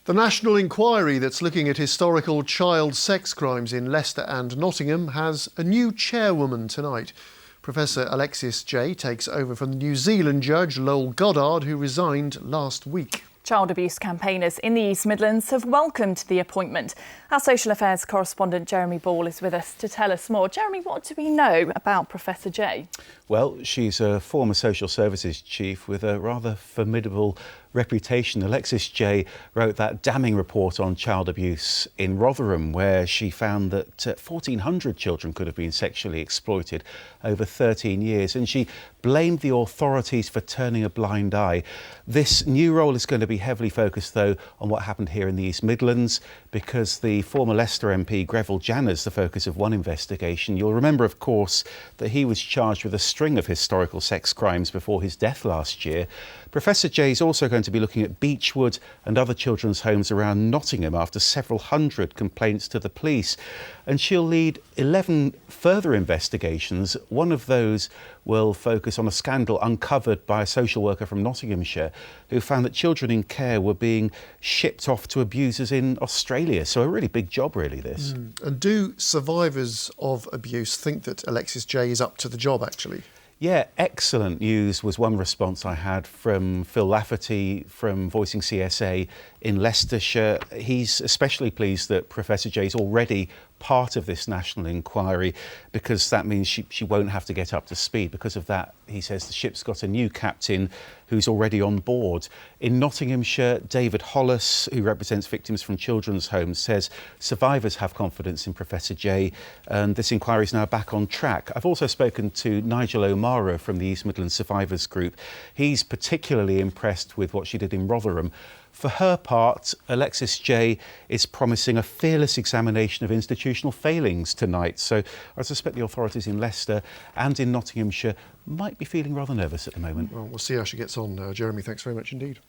The national inquiry that's looking at historical child sex crimes in Leicester and Nottingham has a new chairwoman tonight. Professor Alexis Jay takes over from the New Zealand judge Lowell Goddard, who resigned last week. Child abuse campaigners in the East Midlands have welcomed the appointment. Our social affairs correspondent Jeremy Ball is with us to tell us more. Jeremy, what do we know about Professor Jay? Well, she's a former social services chief with a rather formidable reputation. Alexis Jay wrote that damning report on child abuse in Rotherham, where she found that 1,400 children could have been sexually exploited over 13 years, and she blamed the authorities for turning a blind eye. This new role is going to be heavily focused, though, on what happened here in the East Midlands, because the former Leicester MP Greville is the focus of one investigation. You'll remember, of course, that he was charged with a string of historical sex crimes before his death last year. Professor Jay is also going to be looking at Beechwood and other children's homes around Nottingham after several hundred complaints to the police. And she'll lead 11 further investigations. One of those will focus on a scandal uncovered by a social worker from Nottinghamshire who found that children in care were being shipped off to abusers in Australia. So a really big job, really, this. And do survivors of abuse think that Alexis Jay is up to the job, actually? Yeah, excellent news was one response I had from Phil Lafferty from Voicing CSA in Leicestershire. He's especially pleased that Professor Jay is already part of this national inquiry, because that means she won't have to get up to speed. Because of that, he says the ship's got a new captain who's already on board. In Nottinghamshire, David Hollis, who represents victims from children's homes, says survivors have confidence in Professor Jay, and this inquiry is now back on track. I've also spoken to Nigel O'Mara from the East Midlands Survivors Group. He's particularly impressed with what she did in Rotherham. For her part, Alexis Jay is promising a fearless examination of institutional failings tonight. So I suspect the authorities in Leicester and in Nottinghamshire might be feeling rather nervous at the moment. Well, we'll see how she gets on. Jeremy, thanks very much indeed.